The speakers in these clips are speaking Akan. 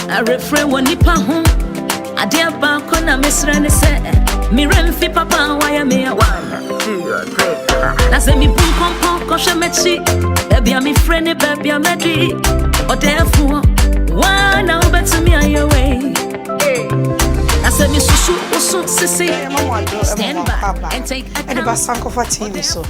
I refrain when nipa home. I dear back on a misrene say, Miren fi papa, why am I a one? I say me boom compo, kosha mechi, baby, I'm a friend, baby, I'm a D. Or therefore, why now better me on your way? I said, Miss Susu, Sissy, stand back and take a and about Sankofa TV so.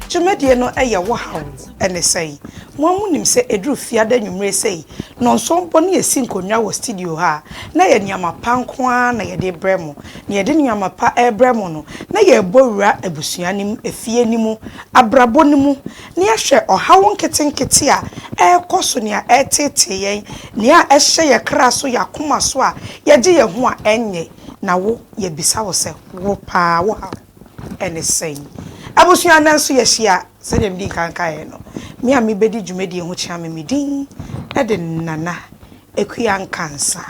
Jumedi no eye wow and they say, One say a drew fiada you may say, non so bonny a sinko now was studio ha, nay and yama pankwan, nay a de bremo, near den yama pa air bremono, nay a bora a busianim, a fienimu, a brabonimu, near share or how one kitten kitia, air cosonia, air tete, near a share crasso ya kumaswa, ya dear one enye, now ye bisaw se, whopa wow, and the same. Abusuya nanso yehia se dem di kankae no me ami bedi dwumedi ho chia me medin e de nana ekuya cancer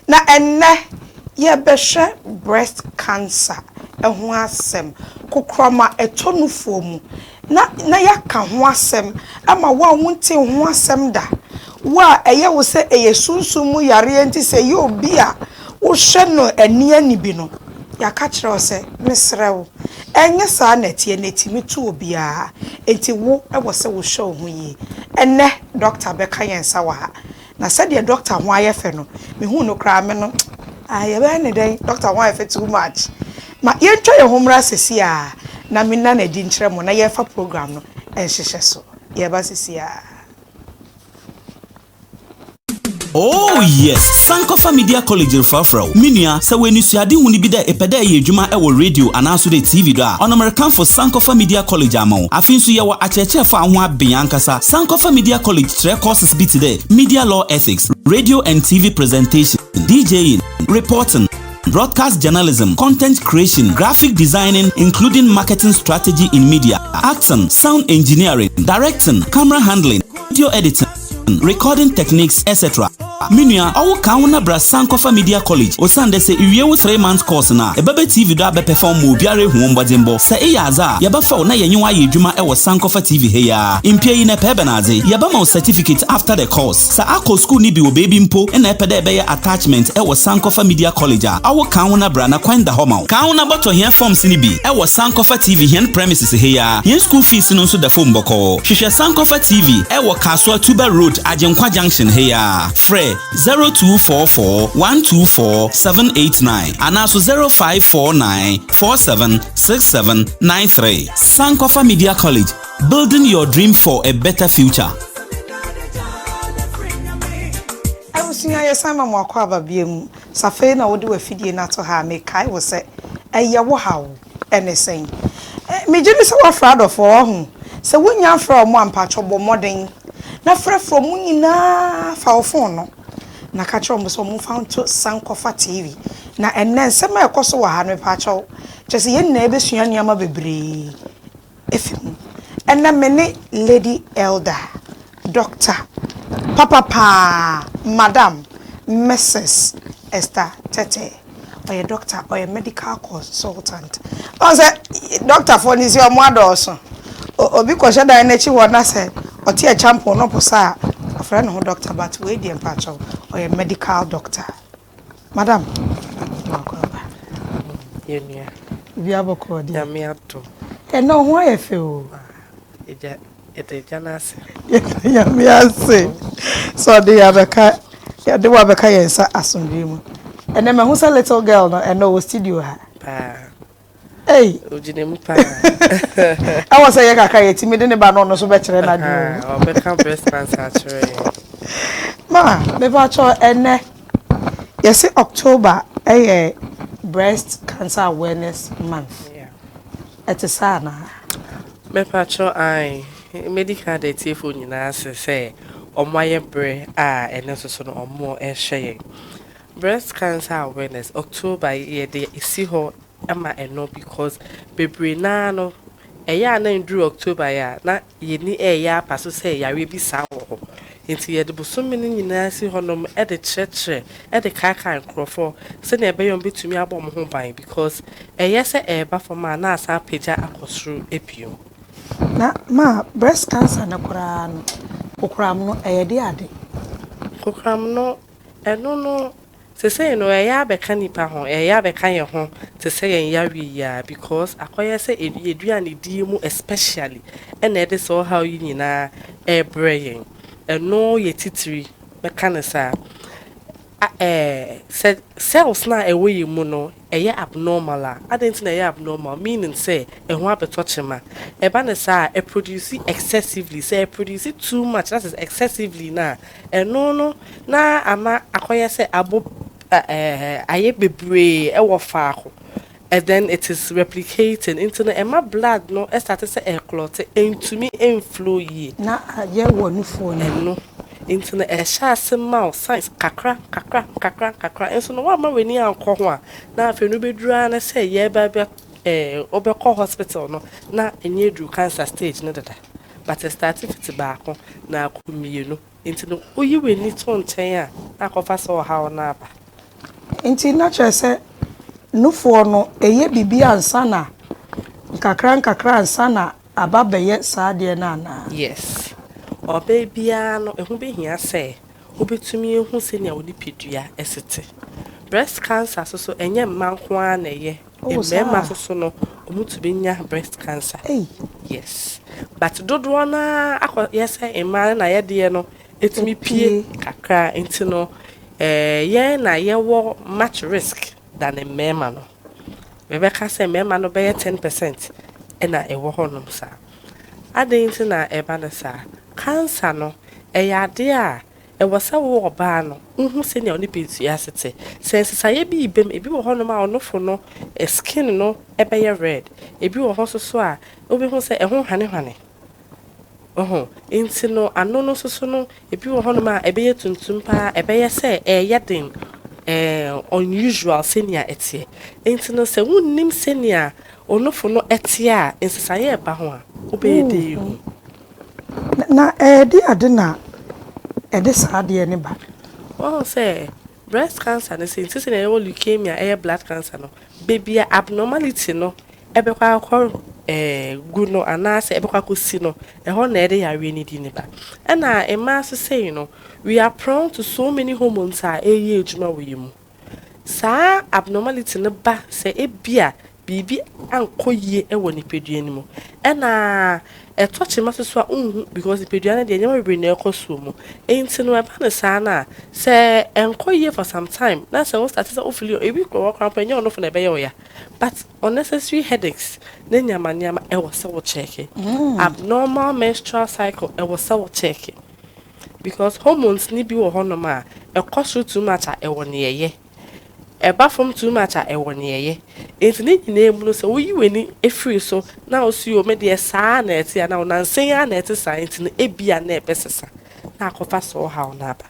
na enne ye behwe breast cancer ho asem kokroma etonufo mu na yaka ho asem ama wa wonte ho asem da wa eye wo se eye sunsun mu yare enti se ye obi a wo hwe no ani ani bi no yaka kire se mesrewo enye sa na tie netimi tu obia enti wo e wo se wo show ho yi enne doctor beka yensa wa ha na said the doctor ho ayefe no me hu no kra me no aye be ne den doctor ho ayefe too much ma ye twa ye homra sesi a na me na di nkyere mo na ye fa program no enhyehyɛ so ye ba sesi a. Oh yes, Sankofa Media College Refafro. Minia, sa we nisuade huni bi da epeda ye adwuma e wo radio anaso de TV do a. On American for Sankofa Media College amon. Afin so ye wo acheche fa ho aben ankasa. Sankofa Media College 3 courses bi today. Media Law Ethics, Radio and TV Presentation, DJing, Reporting, Broadcast Journalism, Content Creation, Graphic Designing, including Marketing Strategy in Media, Acting, Sound Engineering, Directing, Camera Handling, Video Editing, Recording Techniques, etc. Minia, awu kauna bra Sankofa Media College. Osande se iwie wo 3 months course na. Ebebe TV do abe perform mo biare hu mbodembo. Se eyaza, yeba fa na yenwa ye dwuma e wo Sankofa TV he ya. Impie yi na pebe na aze. Yeba ma certificate after the course. Sa akọ school ni bi wo baby mpo e na epede ebe ye attachment e wo Sankofa Media College a. Awu kauna bra na kwenda homa. Kauna boto here forms ni bi e wo Sankofa TV hen premises he ya. Yen school fees no so da phone boko. Hwehwe Sankofa TV e wo Kaswa Tuba Road, Ajenkwa Junction he ya. Fre 0244-124-789 and also 0549-476793. Sankofa Media College, building your dream for a better future. I was seeing a Simon Wakwaba being Safena would do a fiddy not to her make I was say a yawahow anything. Major is our father for whom. So when you're from one patch of modern, na from Munina for phone. Na kacho mso mu found to Sankofa TV na enne nsema ekoso wa ha no pacho chese ye na ebesua niama bebre efim enne mene Lady Elder Doctor Papa Madam Mrs. Esther Tete oye doctor oye medical consultant o say doctor for nisi o mo adoso obi ko sheda na chi wona say o tie champion no posa a friend who doctor but we dey pacho or a medical doctor. Madam, Yunia. We have a code. Yamiato. And no, why I feel It is Janasi. Yamiase. So they have a car. They have a car and Assun dream. And then who's a little girl and no studio. Hey, Ujinimupa. I was a young guy, timid in a banana so better than I do. Or become breast cancer. Ma, me pacho ene. Yes, October, Breast Cancer Awareness Month. Yeah. At a sana. Me pacho I medical data phone in answer say on my bre and also no more share. Breast Cancer Awareness October year they see her ama eno because bebre na no eya na ndru October ya na ye ni eya paso say ya we bi sa wo nti ye de bosomi ni nyina si honom e de cheche e de kaka nkrofo se na ebe yom betumi abom ho ban because eya se eba for ma na asa peja akosru epio na ma breast cancer na kura no kokram no eye de ade kokram no no to say no ya be ka nipa ho ya be ka ye ho to say ya wi ya because akoya say eduane di mu especially and it is all how you nyina e brain no ye titiri be kan sa cells na ewe mu no abnormal I don't think abnormal meaning say ho abetochema e ba ne sa e produce excessively say produce too much that is excessively na no na ama akoya say abo aye bebre e wo faako and then it is replicating into the my blood no e start say e clot into me inflow yi na aye wo nufo no into the shase mouth science kakra enso no wa ma weni anko ho a na afi no bedura na say ye ba obekọ hospital no na enye dru cancer stage no dada but it started fit baako na akomienu into no oyi weni to nchen a akofa so ha na aba nti na chese nufo no eye bibi ansa na kakra ansa na ababeye saade na na yes o bebia no ehun behia say obetumi ehun se ne woni pedua esete breast cancer so enye mmanko a na ye emema so no omutube nya breast cancer yes but dodo na yes ema na ye de no etumi pie kakra enti no ye na ye wo much risk than a mema no Rebecca say mema no be 10% na e wo honom sa adenti na eba na sa cancer no eyade a e wasa wo oba no hu se ne oni petu yasete sense saye bi ibem ebi wo honom a onofo no skin no ebe ye red ebi wo ho so a obi hu se ehun hane enti no ano no so no ebi wo honom a ebe ye tuntum pa ebe ye se yeden unusual senior etie enti no se wonnim senior onofo no etie a ensesaye eba ho a obede na di adena ede saade ne ba oh say breast cancer no say since na leukemia blood cancer no baby abnormality no ebe kwa gu no anase ebe kwa kosi no ho na ede yare ni di ne ba na ema so say no we are prone to so many hormones ejuma we mu sa abnormality no ba say ebia bibi ankoyie ewo ni pedua ni mu na touch maso so because the pedua na de nyama be na ekoso mu enti no eba na sa na say enkoyie for some time na say we start say ofili ebi kwa kwampa ono for na be ya but unnecessary headaches na nyama ewo se wo check abnormal menstrual cycle ewo se wo check because hormones ni bi wo honom a ekoso too much a ewo ne ye eba from too much a ewo ne ye enti ni nyina emu no se wo yi weni efiri so na osi o me de saa na eti na na nsen ya na eti saa enti no ebia na ebesesa na akofa so ha ona aba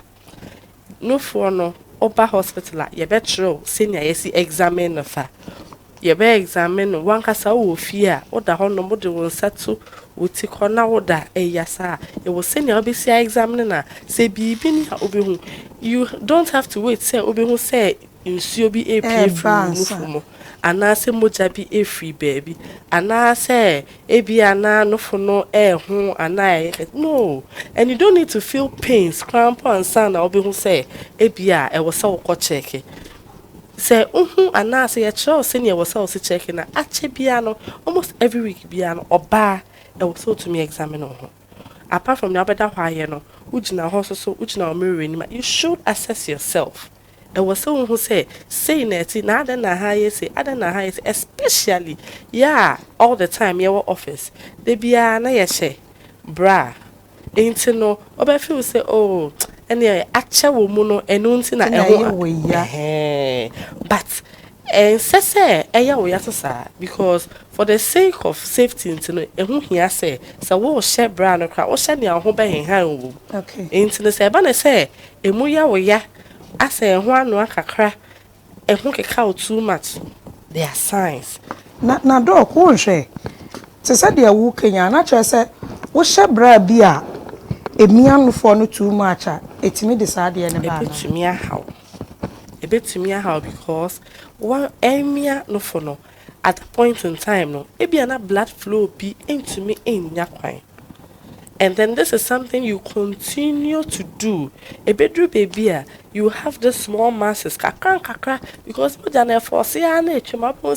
no for no oba hospital a ye betro senior yesi examine no fa ye be examine no wankasa wo fie a oda ho no mo de won sato wuti kona woda eyasa e wo senior obesi examine na se bibi ni ha obehu you don't have to wait say obehu say nsuo bi epiefru anase moja bi efri baby anase ebi ana no fono ho ana no and you don't need to feel pains cramp and sound obehu say ebi a e wo se wo ko check say anase ye tro senior wo se wo se check na ache bia no almost every week bia no oba e wo so to me examine ho apart from the obeda hwaye no ujina ho so ujina o mirror ni ma you should assess yourself. I was someone who say it na na high say especially all the time your office they be na ye bra ain't no oba feel say oh any acha wo mu no enu nti na but say wo ya so because for the sake of safety nti no ehun hia say wo share bra no kra wo share ne ho be han wo okay ain't no say ba na say emu ya wo ya ase ho anu akakra ehun keka too much there are signs na do ko nhwe se se de wu kenya na kire se wo hye bra bi a emianfo no too much a etimi de sa de ne ba na ebetumi how because one emia no for no at a point in time no ebia na blood flow bi entumi enya kwan And then this is something you continue to do. A bedroom baby, you have the small masses, kakra, because you don't force it.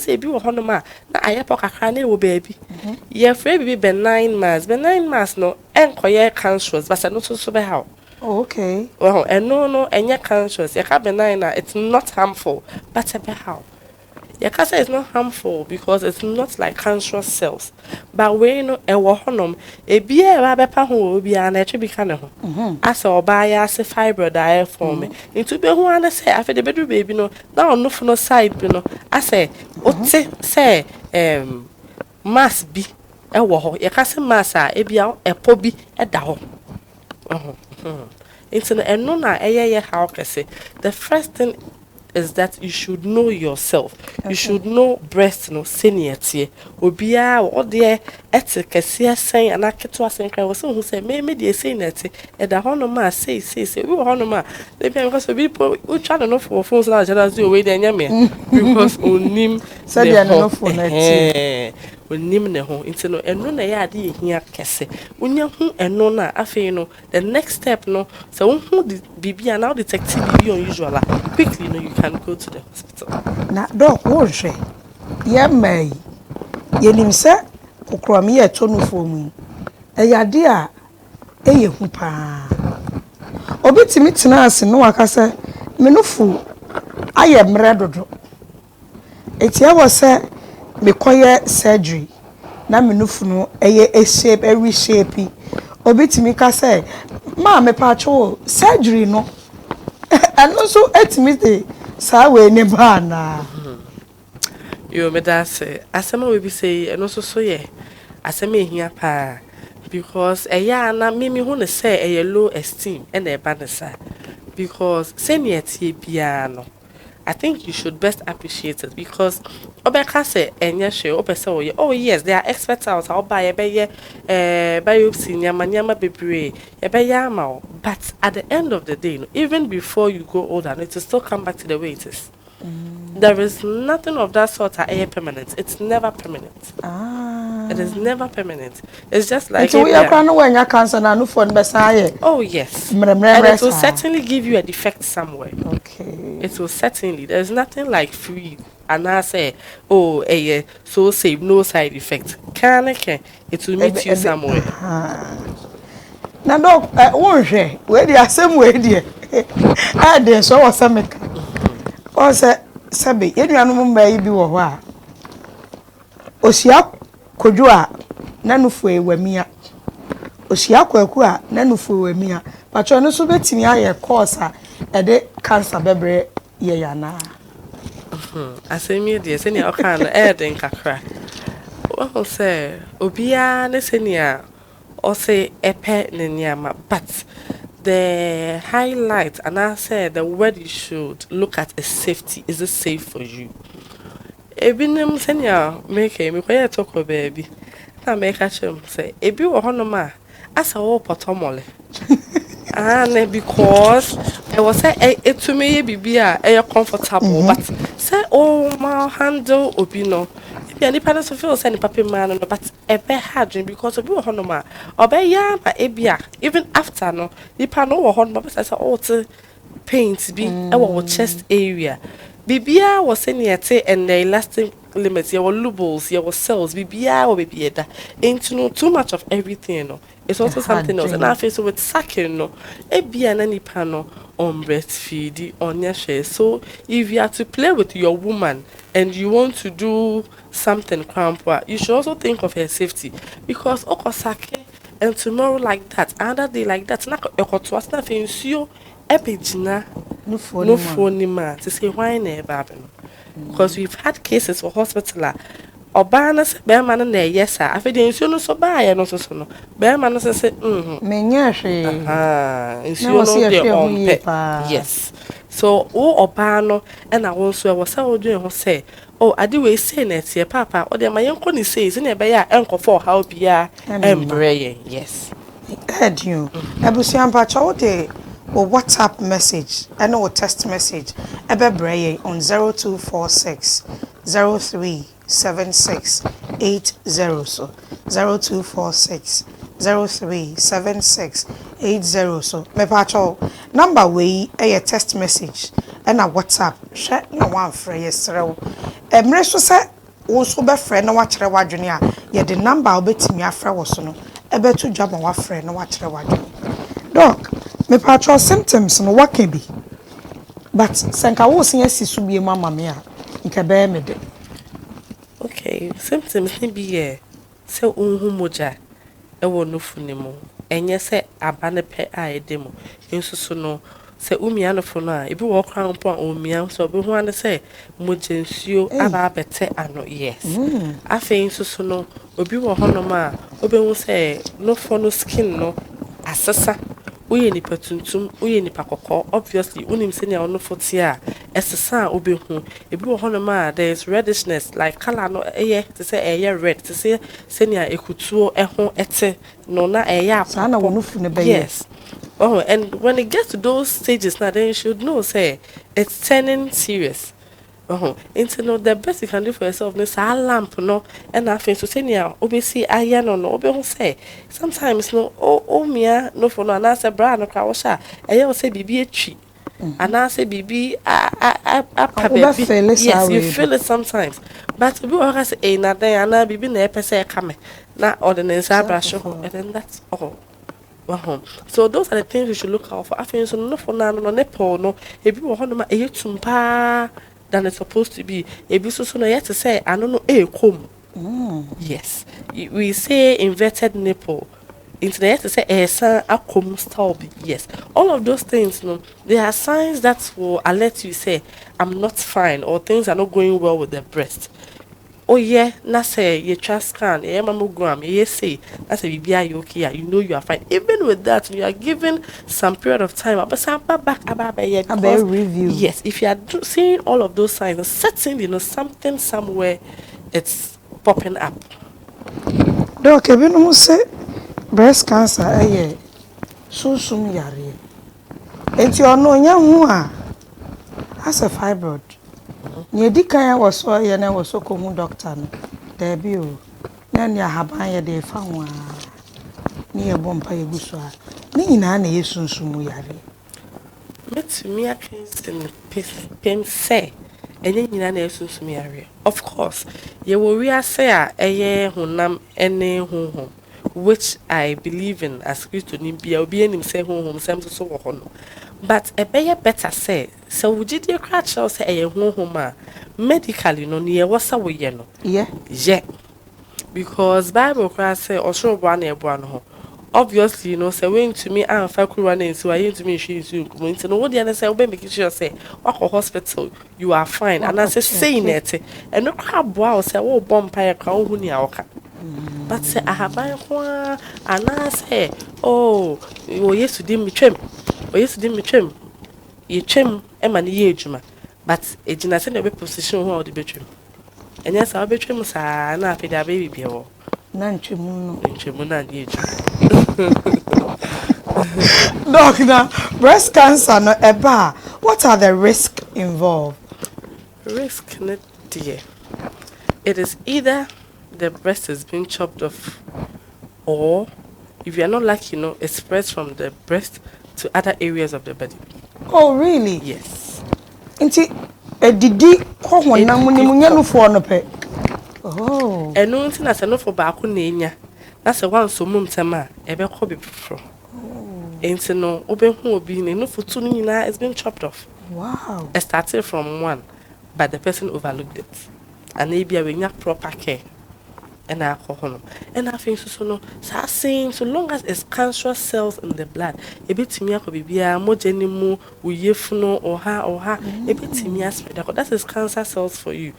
Say, be honoma. Na ayapo kakra ne wo baby. Ye free baby benign mass no. Enkoye cancerous, but I not so be how. Oh, okay. Well, and no, and you're cancerous. You can benign, it's not harmful, but a be how. Your cancer is not harmful because it's not like cancerous cells. But when a wahonum, a beer rabbit will be an attribute kind of. As a buy as a fibro diet for me. Into be who I say, after the bedroom baby, no, now no for no side, you know. I say, what say, must be a waho. Your cancer massa, a be a poby, a dow. Into the and no, how can say the first thing is that you should know yourself. Okay. You should know breast no seniority. Obia or there ethic saying and I kept was who say maybe they saying that at the honoma say we were honoma. They because people who try to know for phones large as you wait and yammy because unim said they are no for that. Unim ne ho into no and no na ya de here kese. Unya hu and no na afi no the next step no so who the BB and now detective BB unusual quickly no you can go to the hospital. Na doc wo hwe ye mai ye nim se kokro me ye to no fo mu eyade a eye hu pa obetimi tena ase no akase me no fu aye mre dodo etia wo se me koye surgery na me no fu no eye shape every shape obetimi ka se ma me pa cho surgery no and also etimi dey sa we ne ba na you me that say asema we be say and also so ye asema ehia pa because eya na me hu ne say low esteem and e ba ne sa because seniority bia no I think you should best appreciate it because obeka say enya hwe obesa oh yes there are experts out buy biopsy nyama bebre ama but at the end of the day even before you go older it will still come back to the way it is. There is nothing of that sort are permanent. It's never permanent. It is never permanent. It's just like we are when you cancer na no for besaye. Oh yes. And it will certainly give you a defect somewhere. Okay. It will certainly. There's nothing like free. And I say, oh, so safe, no side effect. It will meet you somewhere. Now, dog, won't she? Where the same way, dear. I did so was some. Or say, Sabi, any animal may be or what? Osia Kojua, Nanufue, Wemia. Osia Kwakua, Nanufue, Wemia. But you're not so betting me, I course her a day cancer bebre yana. I say, me, dear, send your kind of air then crack. Well, say, Obia, Nesenia, or say, a pet Nenyama, but. The highlight, and I said the word you should look at is safety. Is it safe for you? Ebinem senior make me quite talk about baby. Now make a chum say, Ebi or honoma as a whole potomole. And because I was say it to me be a comfortable, but say, oh, my handle obino. Any parents of feel sending papi man, but a bear hadrin because of your honoma or bear yam by ebia. Even after no, the panel or honor, but as a altar paint be our chest area. Bibia was sending a tea and the elastic limits, your lubles, your cells, Bibia or Bibieda. Ain't no too much of everything, no. It's also something else. And I feel so with sacking, no. Ebia and any panel on breastfeeding on your share. So if you have to play with your woman and you want to do something crampwa, you should also think of her safety because okosake and tomorrow like that, another day like that, na ekotwas na fensio epigina no phone man to say why never happen because we've had cases for hospital Obanas bearman na yes sir I feel no so buy no so no bearman say menya hwe yes so obano and I also was so doing say oh I do we say net here papa or the my uncle ni say in e be ya enko for how bia embrace yes heard you ebusian pa chawote or WhatsApp message and or text message ebe braye on 0246 037680 so 0246 037680. So me pacho number we a text message and a WhatsApp. Share no one free yesrew. Emre so say also be friend na wachire wadwene a ye the number obetimi afra wo so no ebetu dwama wa friend na wachire wadwene. Doc, me pacho symptoms no what can be? But senka wo sin asisu bie mama me a nke be me de. Okay, symptoms ni be se unhu moja ewo no funimo. Enye se abane pe a edemo. Ensusu no se umia no fo no a ebi wo kran po a umia so be ho ane se mojensuo aba bete ano yes. Afa ensusu no obi wo ho no ma obi hu se no fo no skin no asesa uye ni patuntum uye ni pakoko obviously unim se ne ono fo ti a esesa obi hu ebi wo ho no ma there is reddishness like color no to say red to say senia ekutuo eho ete no na apa na wonu fu ne be yes. Oh, and when it gets to those stages now, then you should know, say, it's turning serious. Into no, the best you can do for yourself is a lamp, no, and I think so. Say, now, obviously, I no, obi say. Sometimes, no, mia, no, for no, and I say, bra, no, kawasha, and you say, bibi a tree, and I say, bibi, yes, you feel it sometimes, but we always say, na day, and I bibi na pese kame, na ordinance, brush, and then that's all. So those are the things you should look out for. I think so no for no nepo no ebi wo hono ma eyetumpa than it's supposed to be. Ebi so no yet to say I don't know kom. Yes. We say inverted nipple. Internet to say esa akom style. Yes. All of those things no there are signs that will alert you say I'm not fine or things are not going well with the breast. Oh yeah, na say you trust scan, mammogram, say that's a BBI okay, you know you are fine. Even with that, you are given some period of time. But some back about review. Yes, if you are seeing all of those signs, certainly something somewhere it's popping up. Doc, you know say breast cancer so yare. And you know nya as a fibroid. Nye di kan was so ye na was so ko doctor no there be o na ne ahaban ye de fa ho a ne ye bompa ye guso a ne nyina na ye sunsumu yare metumi akensin pem say enye nyina na ye sunsumu yare. Of course ye wo wi ase a eye honam ene honhom which I believe in as Christo ni bia obi enim say honhom sem so wo ho no. But a better say, so would you dear cratch or say a honhom medically no near what's a way no? Yeah. Because Bible class say or show one ho. Obviously, say when to me I'm running so I to me she's you going to know what the other say make sure say walk hospital, you are fine. And I say saying it and no crab wow say oh bompire crown who near but say I have and I say, oh, yes to dim me trim. Or yes to dim me trim. Ye trim emani ye juma. But a gina send a position who the bedroom. And yes, I'll be trim sa na feed a baby be all. Nan chimuno. Chimuna ye. Doc, now breast cancer no eba. What are the risks involved? Risk, not dear. It is either the breast is being chopped off, or if you are not lucky, it spreads from the breast to other areas of the body. Oh, really? Yes. Inti didi ko honam ni munya no fo no pe. Oh. Eno nti na se no fo ba ko na enya. Na se wan so mum tema e be ko be fro. Enti no obe hu obi ni no foto no nyina is being chopped off. Wow. It started from one, but the person overlooked it. And maybe we need proper care. And alcohol. And I think so no. So long as it's cancerous cells in the blood, a bit to me could be a more genimu, uyefuno or ha, a bit to me spread. That is cancer cells for you.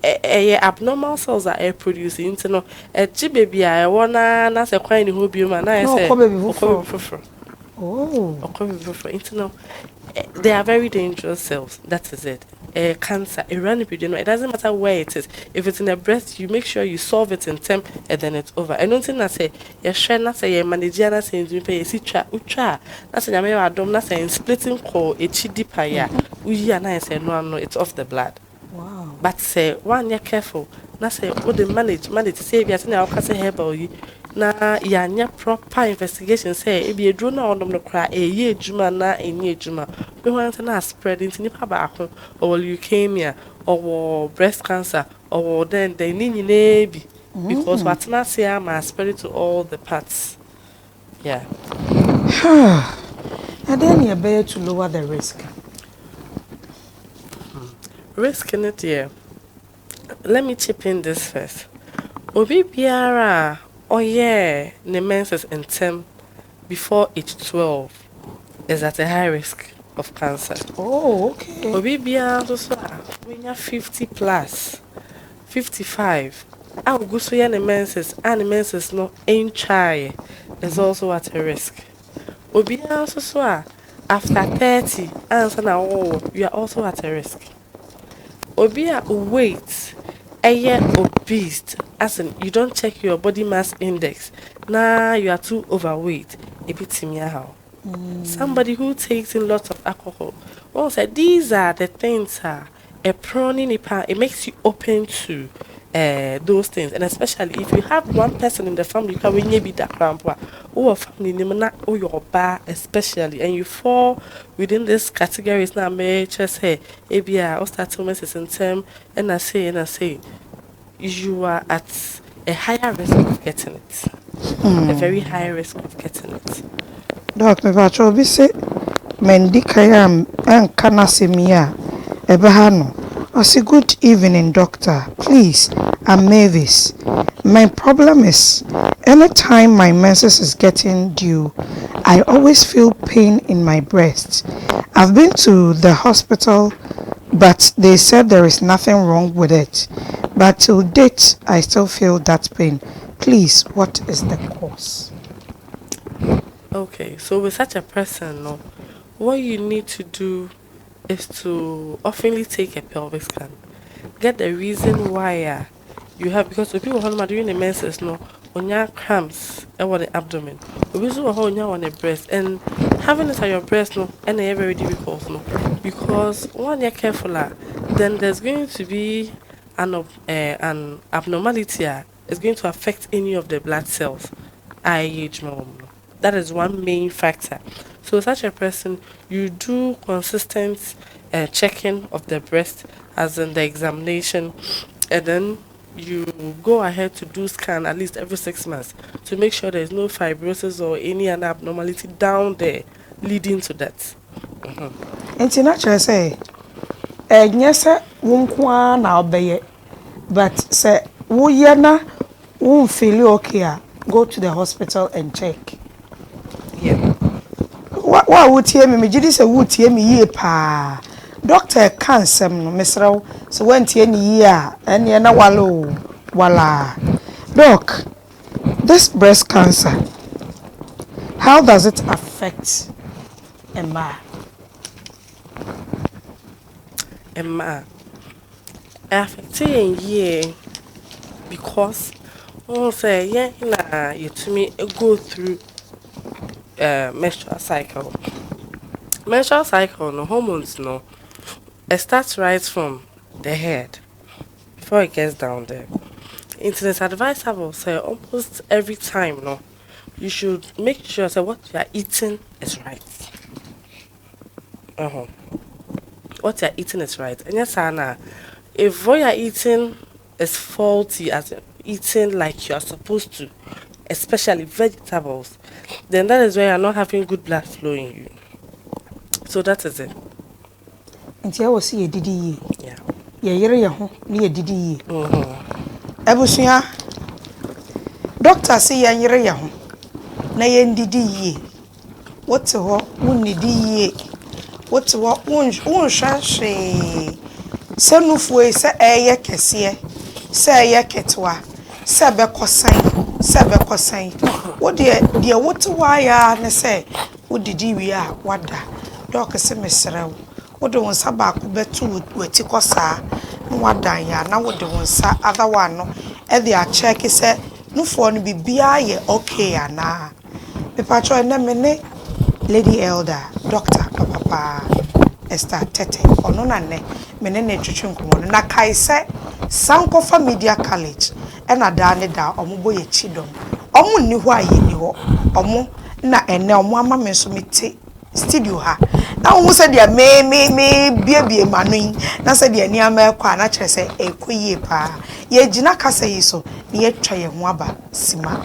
Abnormal cells are producing. So no, a baby, I wanna not a quite who be man. I say, oh, they are very dangerous cells. That is it. Cancer, it doesn't matter where it is. If it's in the breast, you make sure you solve it in time and then it's over. I don't think I say, not say, manager, say, you pay a citra, utra. That's an American, not saying splitting call a chidi paya. We and I say, no, it's off the blood. Wow. But say, one, you're careful. Not say, what the manage to save you. I think I'll say, herbal, na yanya proper investigation say e be eduro na onom no kra eye ejuma na enye ejuma we want na spread into nipa ba ko or leukemia or breast cancer or then they ni nyina bi because what na say am spread it to all the parts. Yeah. And then you better to lower the risk. Risk in it, yeah. Let me chip in this first. Obi biara, oh yeah, the menses in term before age 12 is at a high risk of cancer. Oh, okay. Obi biara also when you're 50 plus, 55. I will go so the menses and the menses no ain't try is also at a risk. Obi also after 30 answer now you are also at a risk. Obi weight obese as in you don't check your body mass index. Now you are too overweight. A bit how. Somebody who takes in lots of alcohol. Well said these are the things a prone it makes you open to those things, and especially if you have one person in the family when you be that grandpa or family or your bar especially, and you fall within this categories now may just say ABI or start in term and I say you are at a higher risk of getting it. A very high risk of getting it. Doc, me patrol be say mendikayam and kanasemia ebehano. I say, good evening, doctor. Please, I'm Mavis. My problem is, anytime my menses is getting due, I always feel pain in my breast. I've been to the hospital, but they said there is nothing wrong with it. But till date, I still feel that pain. Please, what is the cause? Okay, so with such a person, no, what you need to do is to oftenly take a pelvic scan. Get the reason why you have, because the people who are doing the menses no on your cramps on the abdomen, also on the breast, and having it at your breast no and they are very difficult no, because when you're careful then there's going to be an abnormality is going to affect any of the blood cells. That is one main factor. So such a person, you do consistent checking of the breast as in the examination, and then you go ahead to do scan at least every 6 months to make sure there is no fibrosis or any other abnormality down there leading to that. And naturally say, yes, won't now be but say, Wuyana won't feel okay. Go to the hospital and check. Yeah. What would hear me? Jiddy say, would hear me ye pa. Doctor cancer, Miss Row, so went any year and yana wallow. Voila. Doc, this breast cancer, how does it affect Emma? Affecting ye because say yeah you to me go through menstrual cycle. Menstrual cycle no hormones no it starts right from the head before it gets down there. It's advisable say almost every time no you should make sure say what you are eating is right. What you are eating is right. And yes, Anna, if what you are eating is faulty, as in eating like you are supposed to, especially vegetables, then that is why you are not having good blood flow in you. So that is it. And here was see a didi. Yeah. Yeah, near didi. Ebusia. Doctor say ya na yen didi. What's what wunni di? What's what won shashi? Senufwe se eye kesiye, se eye ketwa, se bekosan. What dear what wire ne say? What did we are? What da? Doc se mesrew. What the one sabak betu wetikosa? No what dan ya? Now what the one sa other one no? Every a check say no phone be ye okay na. The patro na mene Lady Elder, Doctor Papa Esther Tete, or no nane, menene chuchunkumono. Na kai se Sankofa Media College, and a dane da or muboye chidom, Omo ni ho aye ni ho. Omo na ene omo ama me so mete studio ha. Na omo se dia me bie manu na se dia ni ama kwa na kire se ekoyie pa. Ye gina kasa yi so na ye twa ye ho aba sima.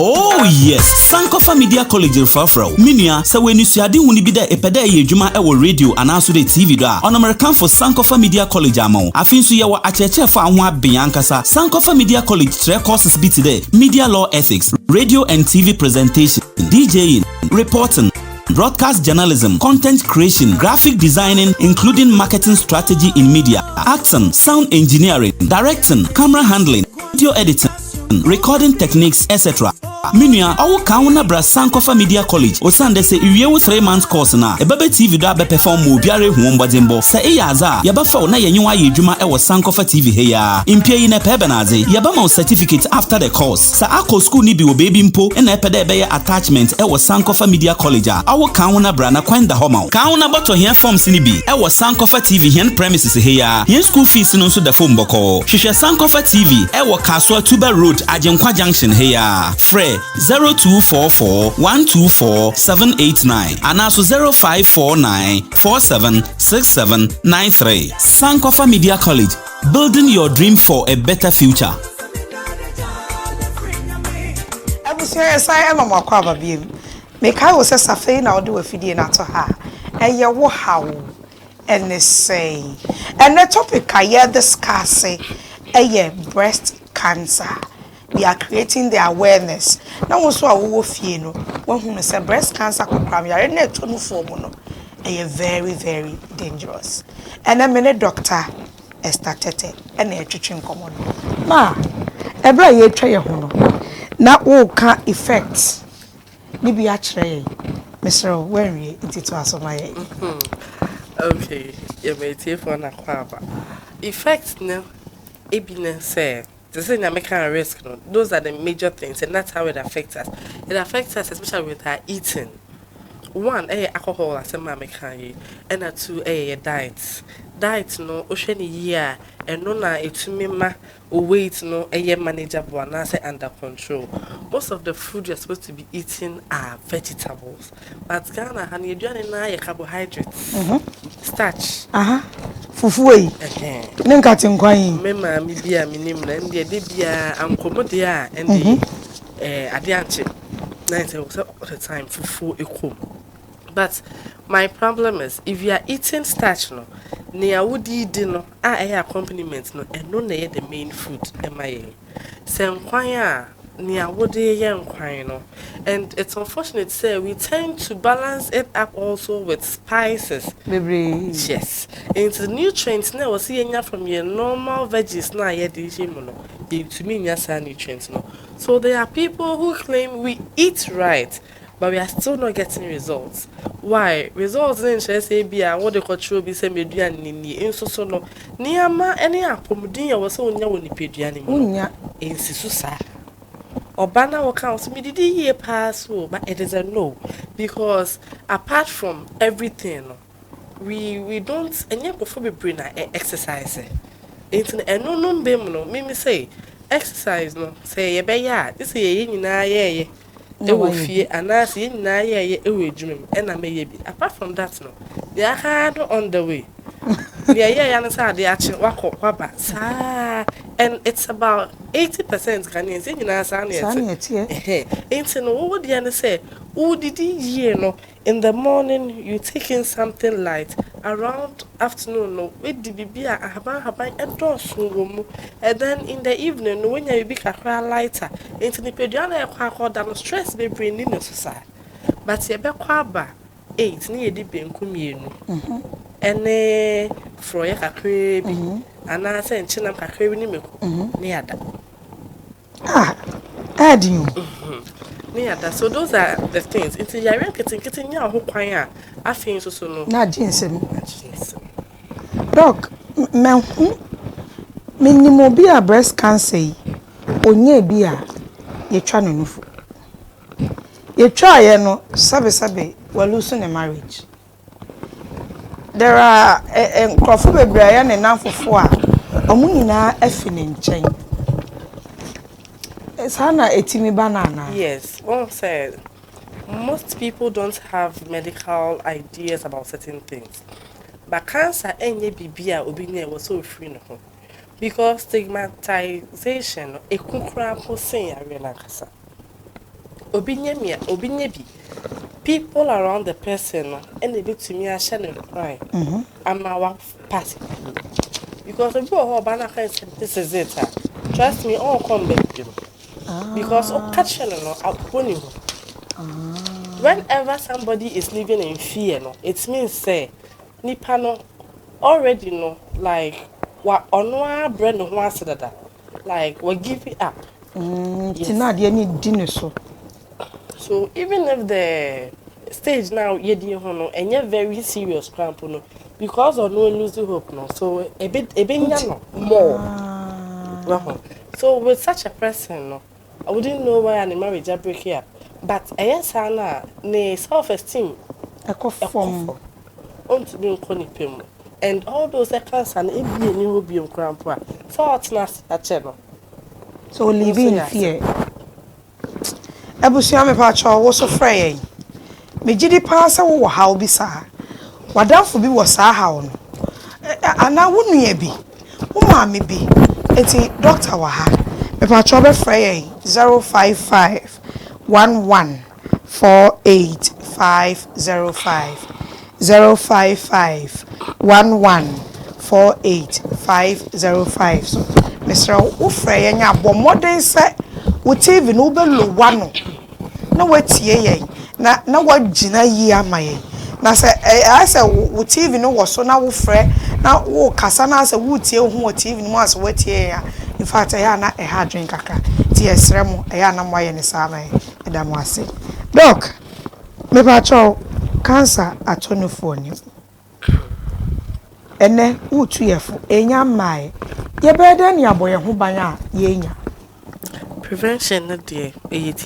Oh yes, Sankofa Media College Fafro. Minia, sa we nisuade huni bi da epeda ye adwuma e wo radio anaso de TV do a. On American for Sankofa Media College amon. Afinso ye wo acheche fa ho abeyankasa. Sankofa Media College 3 courses be today. Media Law Ethics, Radio and TV Presentation, DJing, Reporting, Broadcast Journalism, Content Creation, Graphic Designing, including Marketing Strategy in Media, Acting, Sound Engineering, Directing, Camera Handling, Video Editing, Recording Techniques, etc. Minia, awu kauna bra Sankofa Media College. Osande se iwie wo 3 months course na. Ebebe TV do abe perform mo biare hu mbodimbo. Se eyaza, yeba fa na yenyewa ye adwuma e wo Sankofa TV he ya. Impie yi na pebe na aze. Yeba ma certificate after the course. Sa akọ school ni bi wo baby mpo e na epede ebe ye attachment e wo Sankofa Media College a. Awu kauna bra na kwenda homa. Kauna boto here forms ni bi e wo Sankofa TV here premises he ya. Yen school fees no so da fo mboko. Hwehwe Sankofa TV e wo Kaswa Tuba Road, Ajenkwa Junction he ya. 0244-124-789 and also 0549-476793. Sankofa Media College, building your dream for a better future. Serious, I am a makwaba beam. Make I was a safari now do a video not to her. And ya wo how and they say. And the topic I hear discuss breast cancer. We are creating the awareness. Now also a wo fie no. When who say breast cancer could come ya na to no form no. Very very dangerous. And a minute doctor started and a treating common. Ma, ebra ye try your hono. Na wo ka effects. Ni bi actually. Mr. When we it to us my. Okay, you may take for na kwaba. Effects no ebine say the thing that make a risk, no, those are the major things, and that's how it affects us. It affects us especially with our eating. One, alcohol, as a mamma can, and two, diet. Diet, no, ocean year, and no, na it to me, weight, no, manageable, and I say under control. Most of the food you're supposed to be eating are vegetables, but Ghana, honey, you're doing carbohydrates, starch. Fufuwe. Nenka tinkwai. Mema mi bia minim na ndie de bia ankomode a ndi ade anche. Na say all the time fufu ekom. But my problem is if you are eating starch no, ne awudi di no accompaniment no eno na the main food emaye. Se nkwan a ne awudi ye nkwan no. And it's unfortunate say we tend to balance it up also with spices. Baby. Yes. Into the nutrients now was seeing from your normal veggies now yet to me nutrients no. So there are people who claim we eat right, but we are still not getting results. Why? Results in say be what they control be say median ni so no. Niama any apomudin was so nya woni peduani mu. Unya Insisu sa. Obana will count me did he pass but it is a no, because apart from everything we don't and before we bring exercise it's no no me say exercise no say ye be ya this ye nyina ye e wo fie anas ye nyina ye e wo adwuma e na me ye bi. Apart from that no they are hard on the way. Yeah, they actually wako sa, and it's about 80% Ghanaians. You know, what do you say? Who did you know? In the morning, you taking something light. Around afternoon, no, with the baby, and then in the evening, when you be a lighter, into the pediana, that stress be bringing in society. But you be kwaba 8 near the benkumienu. Ene froya kakre bi ana se nchinam kakre bi ni meko ne yada adding ne yada. So those are the things. It's yare keten nya ho kwan a afin so no na jinsem doc minimo bi a breast cancer onye bi a ye twa no nufu ye twa ye no sabe we lose in marriage. There are crofo bebraya ne nanfofo a omu nyina afine nchen Sana etimi banana. Yes, one said most people don't have medical ideas about certain things. But cancer any bibia obinia was so free no. Because stigmatization a kukra po say arena kasa. Obinya bi. People around the person and they bit to me a channel cry. I'm our party. Because if you are banana this is it. Trust me, all come back to you. Because catch whenever somebody is living in fear, no, it means say nipa no already know like what onwa brain no wants that like we give it up. Tina de ni dinner so. So even if the stage now yedi ho no enye very serious cramp no because of no losing hope no so a bit no more. So with such a person no I wouldn't know why an marriage are breaking up. But yes, Anna, ne self-esteem, a form on to be pim. And all those accounts and it be a new being grandpa. So it's not a channel. So live in fear. Ebusia me pa cho wo so frey. Me gidi pass wo how bi sa. Wadamfo bi wo sa how no. Ana wo nua bi. Wo ma me bi. Enti doctor wa ha. Me pa cho be frey 055 1148505 055 1148505 so Mr. Ufre yenya bo modern say wo TV no be lo wano na watie yen na wagina yi amaye na say say wo TV no wo so na wo frɛ na wo kasa na say wo tie hu wo TV no as watie ya in fact ya na ha drink kakra ti esrɛ mo ya na mo aye ne sa amaye da mo ase doc me ba cho cancer atonofo ni ene utu yefo enya mai ye bede ni aboye ho ban a ye nya Prevention not there. We need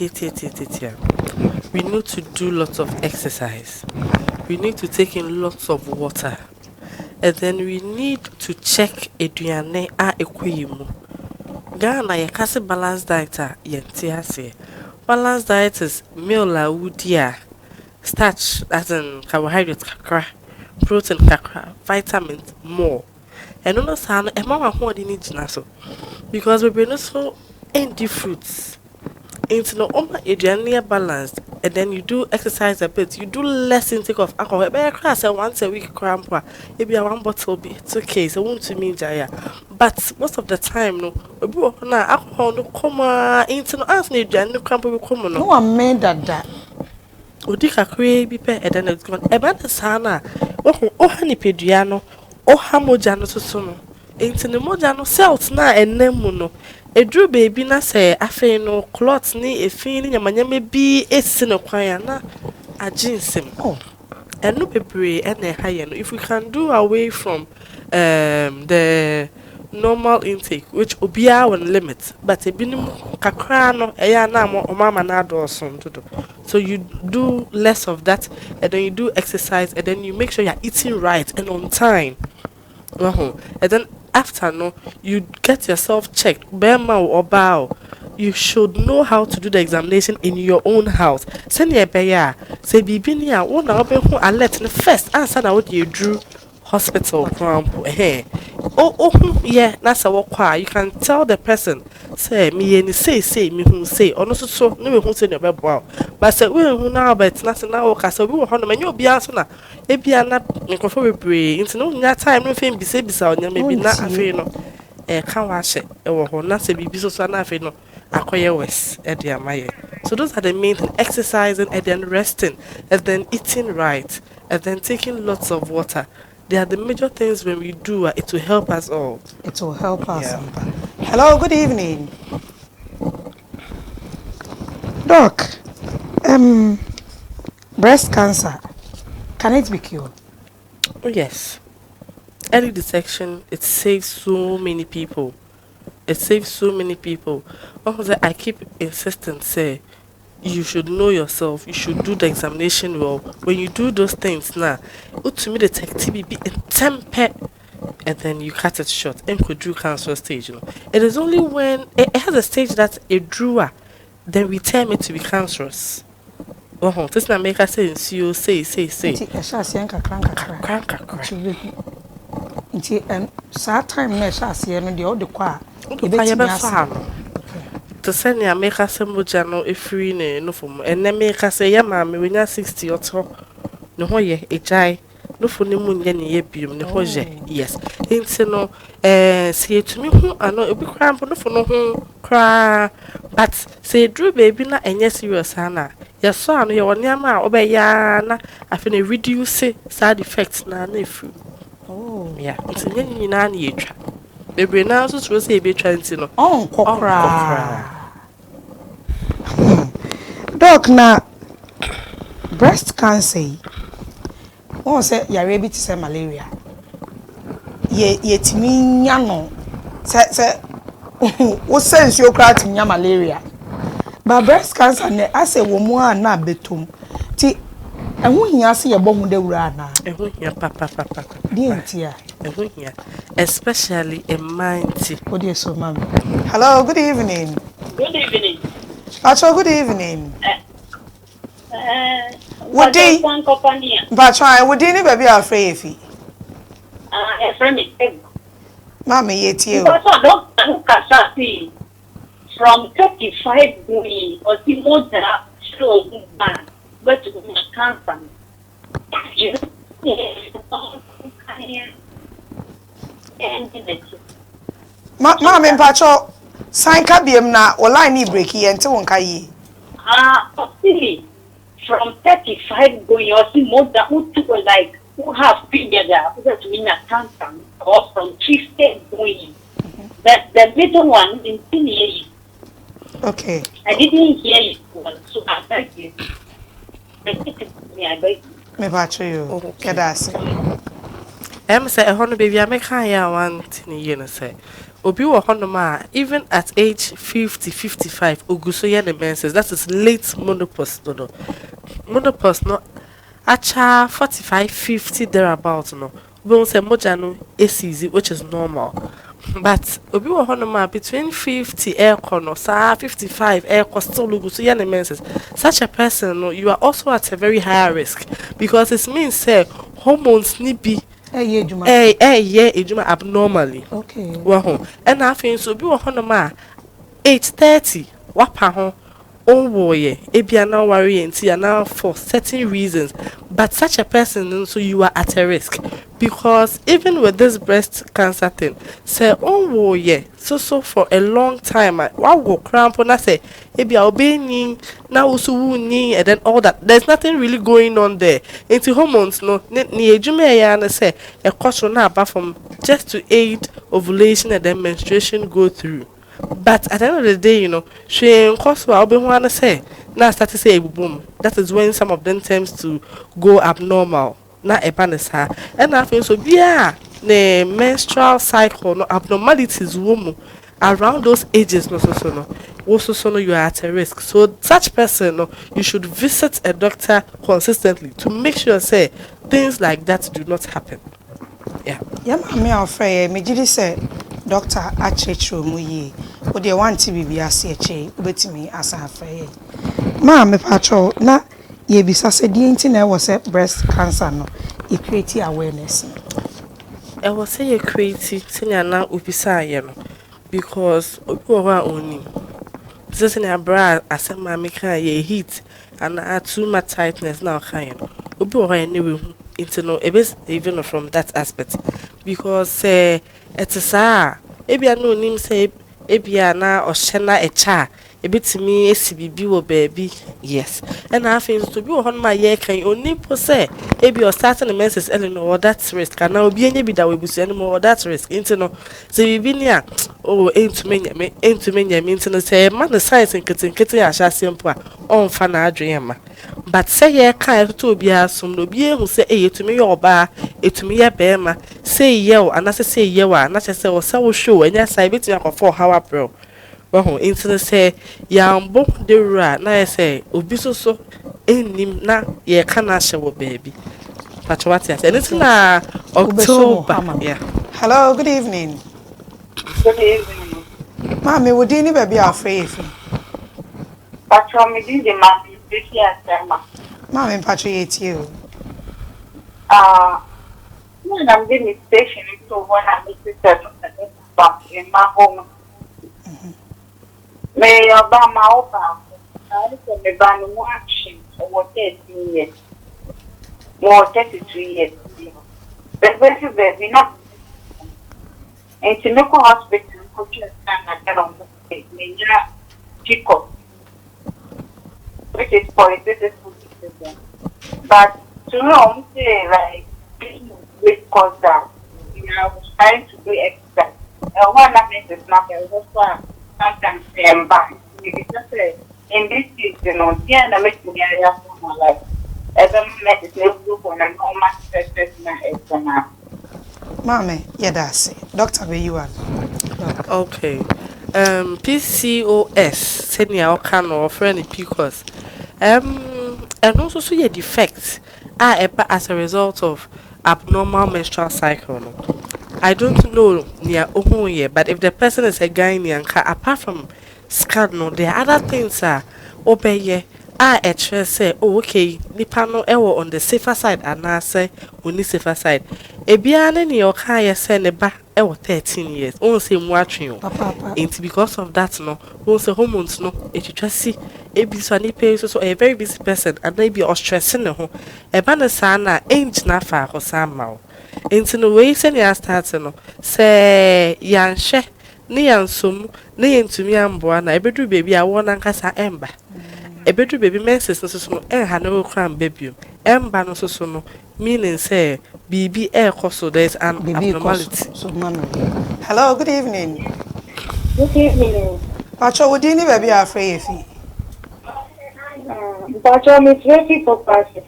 to do lots of exercise. We need to take in lots of water. And then we need to check eduane a ekwimu. Ghana ye kase balanced diet yentiase. Balanced diet is meal la udia, starch as in carbohydrates kakra, protein kakra, vitamins more. And no sana e mama ho de ni gina so. Because we bring so empty fruits. Into no eduane balanced, and then you do exercise a bit, you do less intake of alcohol. But once a week cramp, maybe one bottle be it's okay, so won't to me jaya. But most of the time no alcohol no come into no answer eduane cramp will come no. No one made that. Odika kwe bi pe and then it's gone. Eba the sana hani peduano hamoja no so no. Into the moja no cells na enemu no. Edru baby na say afi no cloth ni efi ni nyamanyama bi esi no kwan na aginsem. Oh. Enu bebre ene haye no if we can do away from the normal intake which obia on limit but ebinim kakra no eya na mama na do dodo. So you do less of that and then you do exercise and then you make sure you're eating right and on time. And then after no, you get yourself checked. Bema or bow. You should know how to do the examination in your own house. Send your beya. Say bibinia. One open who alert the first answer now what you drew hospital cramp. Hey. Oh, yeah, that's a walk. You can tell the person. Say me and say me who say or no so no who say your wow. But say we who now but nothing now so we will honor and you'll be answer. Ebia na nkofo bebre nti no nya time no fem bisa onya maybe na afi no ka wa hye e wo ho na se bibi so na afi no akoye wes e de amaye. So those are the main things: exercising and then resting and then eating right and then taking lots of water. They are the major things when we do it will help us all. It will help us. Yeah. Hello, good evening. Doc, breast cancer, can it be cured? Oh yes. Early detection, it saves so many people. It saves so many people. I keep insisting, say, you should know yourself. You should do the examination well. When you do those things now, to me detect TB in temper, and then you cut it short and could do cancer stage. You know, it is only when it has a stage that it drew then we term it to be cancerous. Oh, this na make us say you say. Nti ehya ase nkakra. Kakra. Nti saa time na ehya ase no de o de kwa to send ya make us moja no efiri ne no fom enne make us ya ma me wenya 60 oto ne ho ye ejai no fo ne mu nye ne ye biom ne ho je yes nti no se etumi hu ano ebi kra mpo no fo no hu kra but se dru baby na enye serious ana ya so ano ye woni ama obeya na afi na reduce side effects na efiri yeah nti nye nyina na yetwa baby na so so say be trying no kokra doc na breast cancer won say yare bi ti say malaria ye timi nya no say wo sense you kra ti nya malaria but breast cancer ne ase wo mu a na betom ti ehun hia se ye bohu dawura na ehun hia papa di entia ehun hia especially in mind. What do you so ma'am? Hello, good evening. Good evening. Acho, good evening. What day? One company. But try, would you never be afraid if A friend is Mammy, yet you. Because I don't look at from 35 going or the more than slow man, but to my cancer. You Mammy, Pacho, sign Cabiam na or line break here until one kai. Silly. From 35 going or the more than who like who have period that mean a cancer or from 50 going. But the middle one in Tilly. Okay. I didn't hear you, so I beg you. I beg you. Me Pacho, you get us. Say a honor baby, I make higher one thing, say. Obi wa honoma even at age 50 55 oguso ye ne menses that is late menopause no menopause no acha 45 50 thereabout no we say moja no easy which is normal but obi wa honoma between 50 air corner sa 55 air still oguso ye ne menses such a person no you are also at a very high risk because it means say hormones ni bi ejuma abnormally. Okay. Wow. And I think so be honoma 8:30 wapa ho onwoye ebia na worry and now for certain reasons but such a person so you are at a risk because even with this breast cancer thing say onwoye so for a long time wa go cramp na say ebia obeni na usu ni and then all that there's nothing really going on there into hormones no ni ejuma ya na say e kwatro na aba from just to aid ovulation and then menstruation go through. But at the end of the day, you know, she cause what I want to say. Now start to say boom. That is when some of them tends to go abnormal. Not a banisa. And I feel so yeah, the menstrual cycle no abnormalities woman around those ages no also you are at a risk. So such person no, you should visit a doctor consistently to make sure say things like that do not happen. Yeah. Yeah, me afraid me jidi say doctor achechro mu yi o de want bibi ase eche obetimi asa afraid ma me pacho na ye bisa se die nti na was breast cancer no e create awareness I was say you create senior na obisa ye no because obi wa oni this senior bra asema me kan ye heat and too much tightness now kan obi wa anyway into no even from that aspect because it is ebia no nim say ebia na ohyena echa ebetimi esibibi wo baby yes and I think to be on my year kan oni po say ebia starting the menses or that risk and now obi enya bi da we busu anymore that risk into no say bibi ni a oh into me into no say man science nkete ya sha simple a on fa na adwen ma but say ye kan to obi asum no obi ehu say etumi ye oba etumi ye bema say ye o anase say ye wa na che say o say wo show enya sai betumi akofo how april well into say yambo de ra na say obi so enim na ye kana hye wo baby but what yes anything na October yeah. Hello, good evening. Good evening. Mommy, would you never be afraid? Patrol me did the man in this year, Mama patriot you. When I'm doing station, so when I'm back in my home, may Obama open. I can be banning watching over 13 years, more 33 years. But when you baby, not and to look hospital, could you stand at that on the state, major Chico, which is politics. But to know, say, like, with cause that, I was trying to do extra. One of them is not a also sometimes I'm back. Because in this season, yeah, I make me area for my life. Ever met it, no group on an almost first my extra. Mommy, yeah, that's it. Doctor, where you are? Okay. PCOS, senior can or friendly PCOS. And also so your defects are as a result of abnormal menstrual cycle. No? I don't know near Ohuye, but if the person is a Ghanaian, apart from scan, no, there are other things are obey. A church say, oh, okay, Nipano ewo on the safer side, and I say, on the safer side. A biane ni okaya send a back ewo 13 years. Only say watching you. It's because of that, no. Once a hormones, no. If you just see a busy so a very busy person, and maybe or stressing the home. A banner sana ain't nafa or somehow. Into the way send ya starts, no. Say, yan she, ni yan sum, ni into me and boana, every baby I want and cassa ember. A better baby menses no so no no cram baby emba no so no meaning say BB air so there's an abnormality. So, hello, good evening. Good evening. Pacho, would you never be afraid if he? Patrol me 3 people person.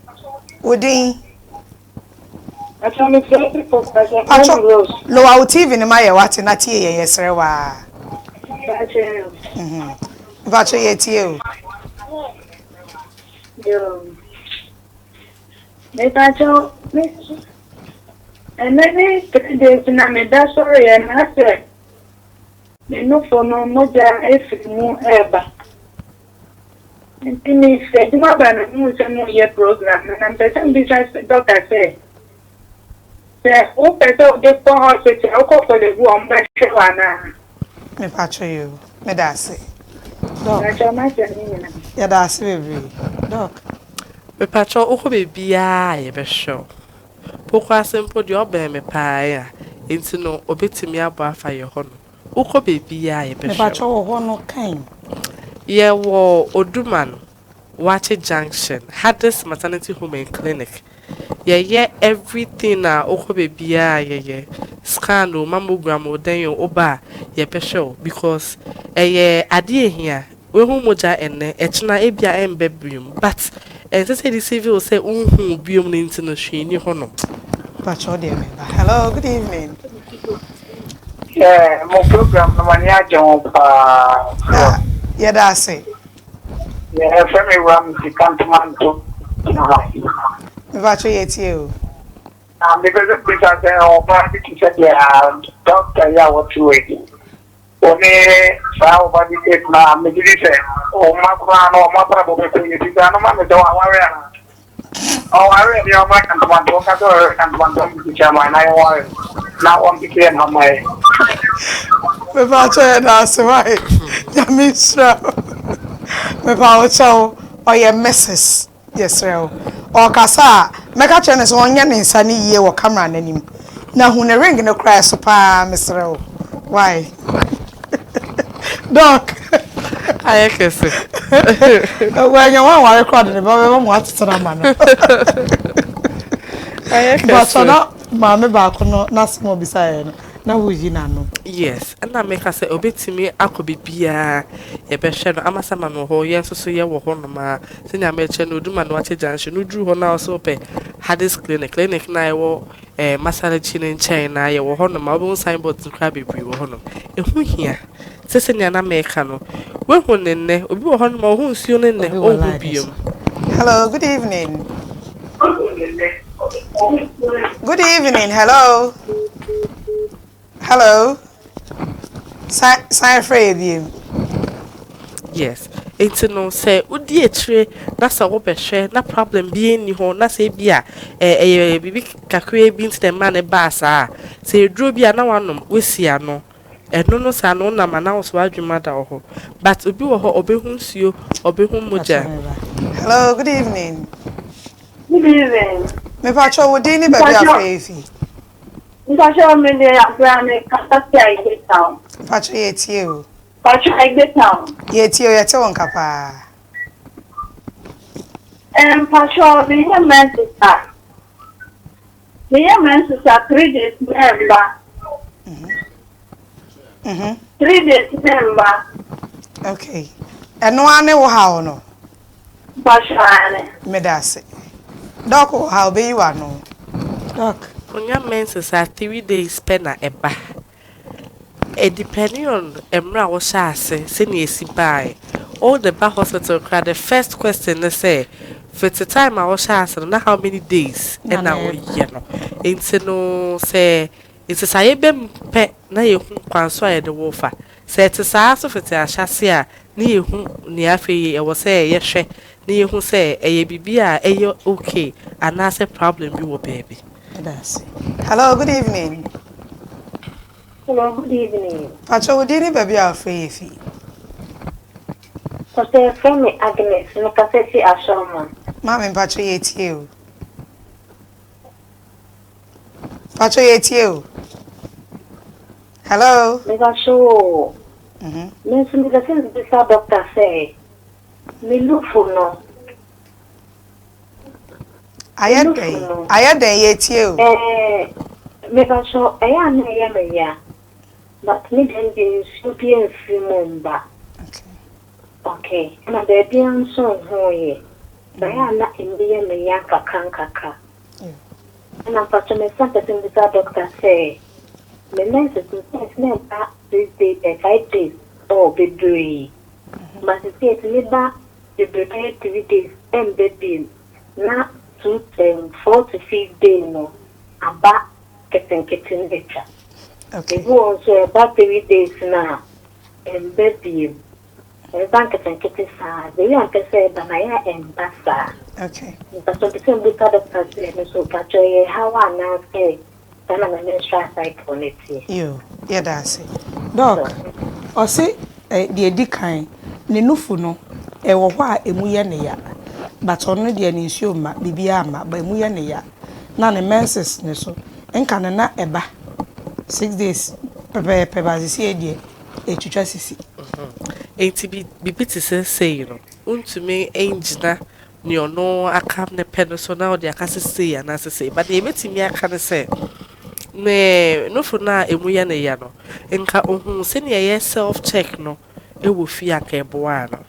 Would he? Patrol me 3 people person. Pacho, low out TV in my what in that year, yes, sir. Pacho, yet you. Me patrol, and then 3 days in a that's sorry, and I said, no for no more than if more ever. And he said, my brother, who's a new year program, and I'm the besides the doctor said, oh, better the poor hospital, I'll call for the warm back. Me pacho you, me that's it. Doc, yeah, that's it, Doc. Me patrol oko baby ye be show. Pokwa simple the obe me pa into no obetimi abo afa ye ho no. Oko baby ye be Me show. pacho ho no kind. Ye wo Oduman Wache Junction Hardest Maternity Home and Clinic. Ye everything na oko baby ye scan o mammogram o den yo oba ye be show because ade here we hu moja enne echna ebia embebrium but say the civil say unhu biom ni ntino hwe ni ho no. Pacho de me. Hello, good evening. yeah, my program, no money I jump. Yeah, that's it. Yeah, family ram the cantonment to. Me pacho yet you. Because the police are saying, oh, but it said, yeah, doctor, yeah, what you waiting? Only how about the case now? Me did say, oh, my plan, oh, my problem, you see, no man, don't worry. Oh, I read your back and one don't have to and one don't chairman. I want now on the clear on my. Me pacho that's right. Ya misra. Me pacho or your missus. Yes, sir. Or kasa, meka chene so onya ne nsa ne yie wo camera nanim. Na hu ne ring no cry so pa Mr. Why? Doc. Aye kese. When you want record the baba mo atira ma no. Aye kese. But so na ma me ba ko no na smo bisaye no. Na wo yi na no. Yes, and I make us say obetimi akobibia ye be hwe no amasama no ho ye so ye wo ho no ma senya me che no Oduman Wache Junction no duru ho na so pe Hardest clinic na ye wo masala chine nchen na ye wo ho no ma obo signboard nkra bebri wo ho no ehu hia senya na make no we hu nenne obi wo ho no ma hu nsuo nenne o hu biom. Hello, good evening. Good evening. Hello. Hello. Sign for you. Yes. Enti no say udi etire na sa wo behwe na problem bi eni ho na say bia bibi kakra bi ntine ma ne ba saa say eduro bia na wanom wesia no eno no sa no na ma na wo so adwuma da ho but obi wo ho obehu nsuo obehu moja. Hello, good evening. Good evening. Me pacho wo din ni baby afefi. Mpacho me de abrane kasasi a Igbe town. Pacho ye tie o. Pacho Igbe town. Ye tie o ye te won kapa. Pacho me ya Manchester. Me ya Manchester 3 days member. 3 days member. Okay. Eno ane wo ha no. Pacho ane. Me da se. Doc wo ha obe yi wa no. Doc. Onya menses are 3 days pena eba. Depending on emra wo shase se na esi bai. All the back hospital cry the first question they say for the time I was shase na how many days and na wo ye no. Enti no say it's a sayebe pe na ye hu kwanso aye de wo fa. Say it is also for the shase a na ye hu ni afei e wo say ye hwe na ye hu say eye bibia eye okay and na say problem bi wo baby. That's it. Hello, good evening. Hello, good evening. Pacho wo din ni baby afefi. Pastor Femi Agnes, no kasesi ashoma. Mama pacho ye tie o. Pacho ye tie o. Hello. Mega show. Mhm. Me so me kasesi bisa doctor say. Me look for no. Ayede ye tie o. Mega show eya na eya me ya. But me den dey shopi en free momba. Okay. Na baby am so ho ye. Ba ya na embe me ya kaka. And I'm pastor me something with the doctor say. Me mense to say me ba 5 days or be but say me ba the baby 3 days and baby na 4 to 5 days no aba keten better. Okay. It was about 3 days now and baby bank keten sa the young say ba na ya embasa. Okay. But so the same with the doctor say so pacho ye how na say na menstrual cycle it. Yo, yeah that's it. Doc, o say the edikan ne nufu no e wo ho a emu ye ne ya. But ono de ne nsuo ma bibia ama ba emu ye ne ya. Na ne menses ne so enka ne na eba 6 days pepe ba sisi e die e twitwa sisi. Enti bibi ti say no untumi engina ni ono akam ne pedo so na odi akase say na say but e betimi aka ne say ne no for na emu ya ne ya no nka ohun se ne ye self check no e wo fi aka eboa no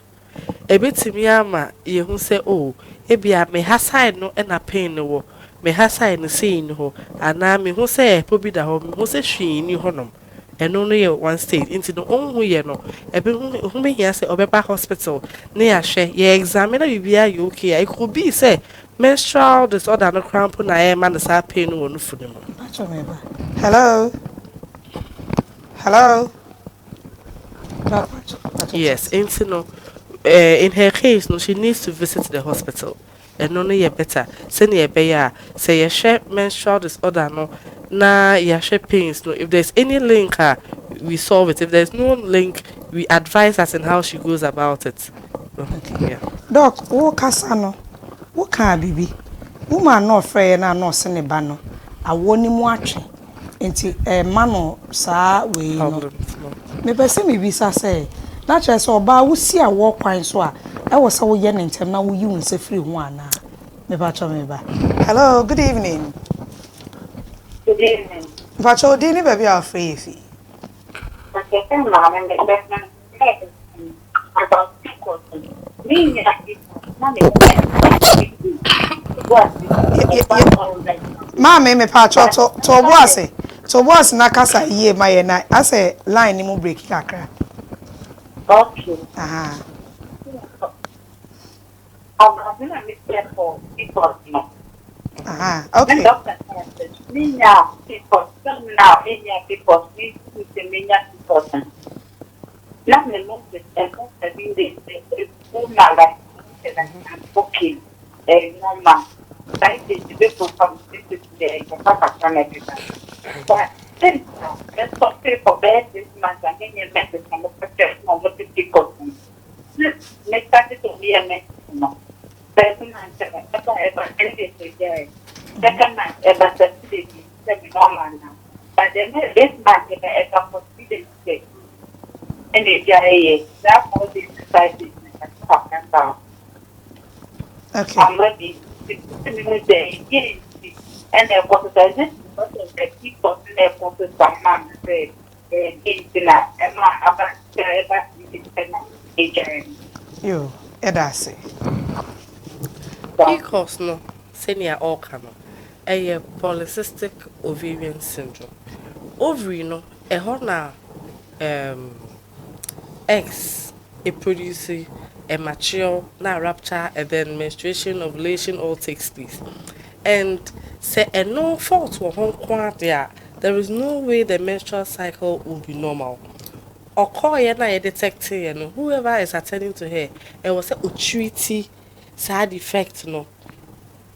e betimi ama ye hu say oh e bia me hasai no e na pain no wo me hasai no say ni ho ana me hu say pobi da ho me hu say hwi ni ho nom eno no ye one stage into no onhu ye no ebe hu me hia say obeba hospital na ya hwe ye examine na bibia you okay it could be say menstrual disorder no cramp na e man sa pain no no fu mo. Hello. Hello. Yes, into no in her case no she needs to visit the hospital and no ye better say ye be ya say ye share menstrual disorder no na ye share pains no if there's any link we solve it if there's no link we advise us in how she goes about it. Okay. Yeah. Doc, wo kasa no wo ka bibi woman no frɛ na no se ne ba no awo ni mu atwe enti ma no saa we no me pese me bisa say na kyerɛ sɛ oba wo si awo kwan so a ɛwɔ sɛ wo ye ne ntem na wo yi wo nse free ho ana me ba cho me ba. Hello, good evening. Good evening. Ba cho di ni baby a free fi. Okay, mama and the best about people. Me Mama me pa cho to boss na kasa yie ma ye na ase line ni mu break kakra. Okay. Aha. I'm gonna miss that for people. Aha. Okay. Doctor said, me now, people, some now, people, me to me now, people. Not the most, and that's the like okay, normal. That is the way to come to the but then, let's talk for bed this month and then you message from the protect on what to take off. Next time to be a maximum. Person ever anything there. Second night, ever Saturday, normal now. But then this month, ever possibility. And if you that all this society is talking about. Okay. I'm ready to and then what does it? What is the people in their process of man say? Internet and not about Yo, Edasi. PCOS no senior orca no a polycystic ovarian syndrome. Ovary no na eggs produce a mature na rupture and then menstruation, ovulation all takes place. And say a no fault or home quantity, there is no way the menstrual cycle will be normal. Or call ye na detecting and whoever is attending to her, it was a treaty side effect no.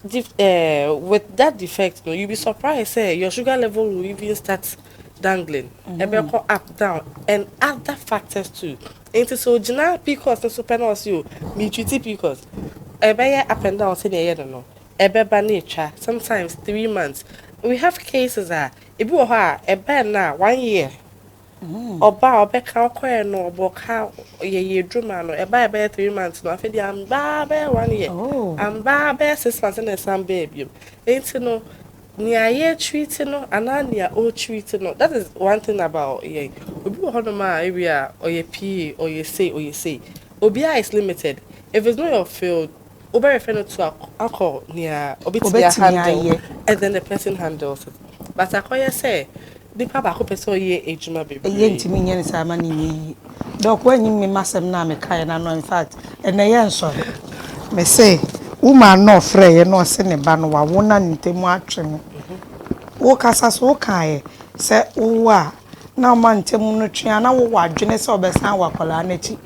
With that defect no, you'll be surprised say your sugar level will even start dangling. Go up, down, and other factors too. Into so general PCOS no supernos you me treaty PCOS. Up and down say no. Nature, sometimes 3 months. We have cases that if you are a now 1 year. Oba obeka okoye no oboka ye drama no e 3 months no afedi am ba 1 year. Am ba 6 months na some baby. Enti no ni aye treat no anania o treat no. That is one thing about ye. Obi wo hono ma area or ye PA or ye say. Obia is limited. If it's not your field, Oba refer to alcohol near obiti handle and then the person handles it. But akoye say the papa ko person ye ejuma baby. Ye ntimi nye nsa ma ni dok wanyi me masem na me kai na no in fact ene ye nso me say woman no frɛ ye no se ne ba no wa wona ntemu atwe no wo kasa so kai se wo a na ma ntemu no twe na wo wadwene se obesan wakola na chi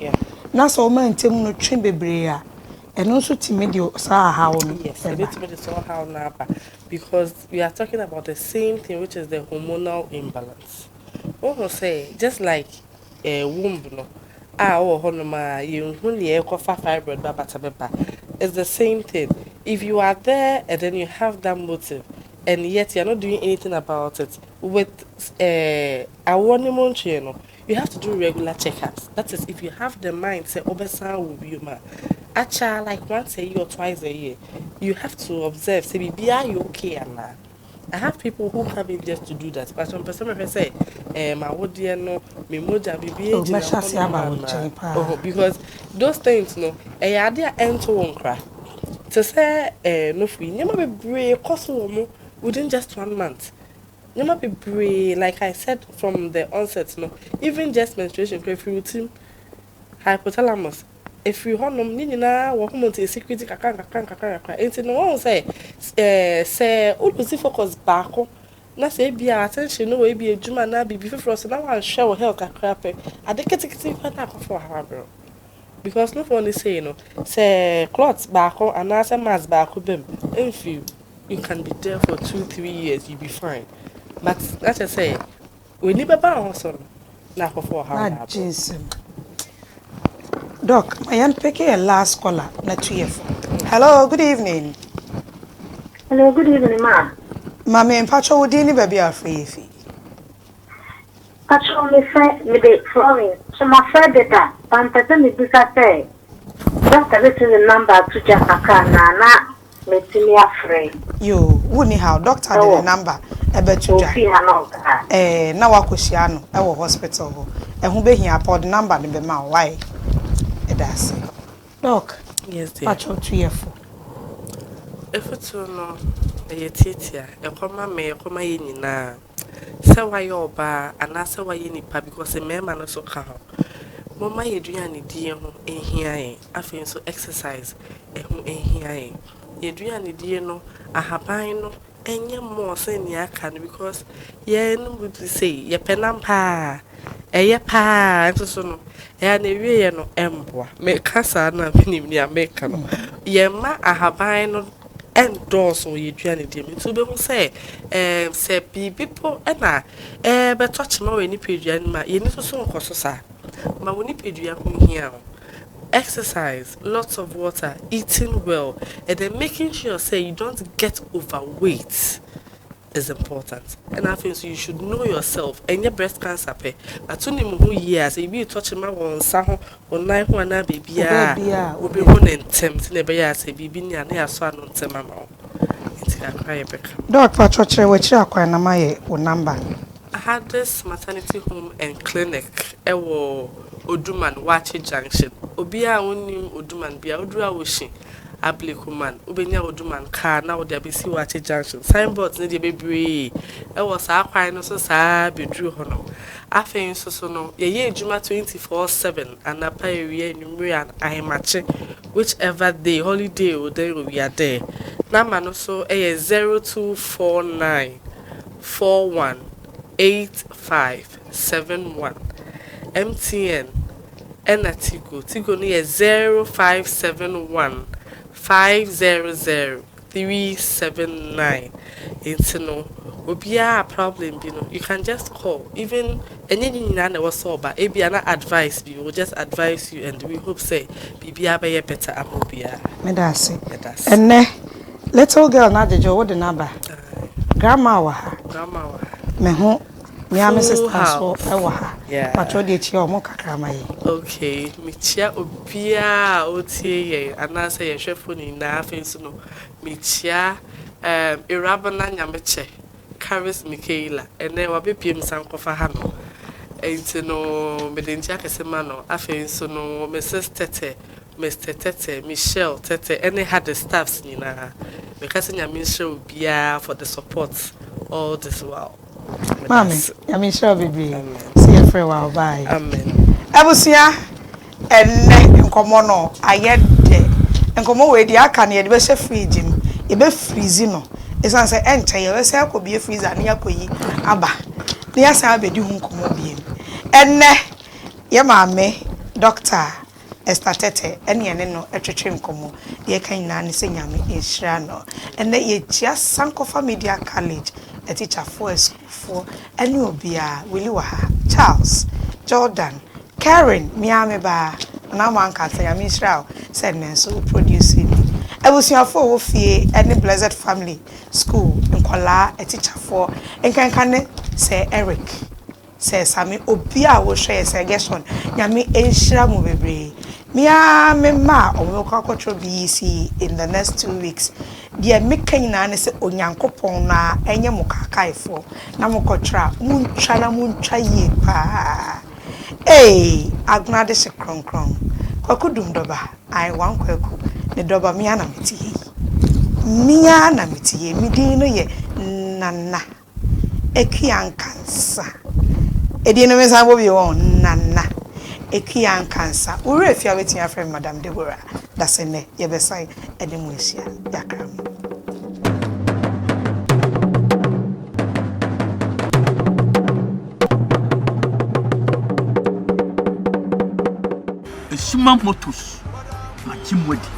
na so ma ntemu no twe bebre a eno so timedio sa how no yes a bit me so how na because we are talking about the same thing, which is the hormonal imbalance. What say just like a womb no honoma you huni fibroid baba. It's the same thing. If you are there and then you have that motive and yet you're not doing anything about it with a warning channel, you have to do regular checkups. That is if you have the mind say obesan will be human. Actually, like once a year or twice a year, you have to observe, say, are you okay? And I have people who come in just to do that. But some person say, my dear no, me moja because those things no, a idea enter one cry. To say, no free, you might be brave, cost within just 1 month. You might be brave, like I said from the onset, no, even just menstruation, routine, hypothalamus. If you want na hormone to security kakran enti no won say focus back na say bia attention no we be adwuma na bibi fefro so na wan hwe wo health kakra pe adekete kwata akofo ha bro because no for only say no say cloth back and say mass back bem if you can be there for 2-3 years you be fine but that's I say we need baba also na akofo ha Jesus. Doc, I am picking a last caller, not 2 years. Hello, good evening. Hello, good evening, ma. Mammy and Pacho would any baby are free. Pacho me friend me de flowing. So my friend data, Pampata me do say. Just a little number to Jacaka na me to me afraid. You wouldn't how doctor the number. I bet you now I Cushiano, our hospital, and who be here upon the number in the mouth. Why? That's it. Doc, yes, dear. Pacho 2 years. If it's no, a titia, a comma may come in na. Say why your bar and answer why you need because a man so calm. Mama, you do any dear in here. I feel so exercise in here. You do any dear no, I have no, and you're more saying ya can because ye would say, ye penampa. ɛyɛ paa nso so no ɛyɛ na ewie no ɛmboa me kasa na minim ni America no yɛma ahaban no endorse wo yedua ne dem nti be hu sɛ sɛ bibipo ɛna bɛtɔ kyema wɔ ni pedua ne ma yɛni so so nkoso sa ma wo ni pedua ho hia exercise, lots of water, eating well, and then making sure say you don't get overweight is important. And I think so you should know yourself and your breast cancer pay. But only who years if you touch my one saho or nine one baby will be one and tempt never say baby near near swan on temamo. Dr. Patricia, which are quite my number. I had this maternity home and clinic. Oduman Wachi Junction. Obia onim Oduman bia odura woshi Ablekuman. Ubenya Oduman car now there be see Wachi Junction. Signboards need bebree. E was akwa no so saa bedru hono. Afei so no ye ejuma 24/7 anapa ewie numre an ahemache whichever day holiday or day we are there. Na ma no so 0249 418571. MTN and Tigo near 0571 500 379. It's no will be a problem, you know. You can just call. Even anything that was so, but maybe an advice, we will just advise you, and we hope say BBA be better Amobia. Medasi. And ne little girl na the what the number. Grandma wa. Me ho me am sister so yeah. Pacho de chi o mo kakra mai. Okay, me chia obia otie ye anasa ye hwefo ni na afenso no. Me chia irabana nyameche. Caris Michaela ene wa bepiem sankofa ha no. Enti no me de ntia kesema no afenso no Mrs. Tete, Mr. Tete, Michelle Tete ene had the staffs ni na. Because nyame show obia for the support all this while. Mommy, I mean, sure, baby. See you for a while. Bye. Amen. Abusia, and Comono, I yet and come away the Akani, the best fridge. A bit freezing. It's answer enter your self could be a freezer near Koyi. Abba, the answer I'll be doing come being. And your mammy, Doctor Esther Tete, and no a trim como, ye can nanny sing me in Shrano, and they ye just Sankofa Media College. A teacher for school for any obia Williwaha, Charles, Jordan, Karen, Miami Bar, and I'm Uncle Yamin Shroud, said Nancy producing. I was your for fee any blessed family school in Kola, a teacher for, and can say Eric. Says Sammy Obia will share a suggestion. Yami Asia movie. Mia ma or will cockatoo BC in the next 2 weeks. Dear Mickey Nancy Onyankopon na enya mukakai for Namokotra, Munchana Munchaye pa. Eh, Agnadish Kron Kron. Kwakudum doba, I want kwaku, the doba miana miti. Miana miti, midino ye nana. Ekian cancer. Edino mesa will be on nana. Ekian cancer. Ure if you are waiting your friend Madame Deborah. That's a ne, ye beside Edimusia, Yakram. Shima Motus, Machimwedi.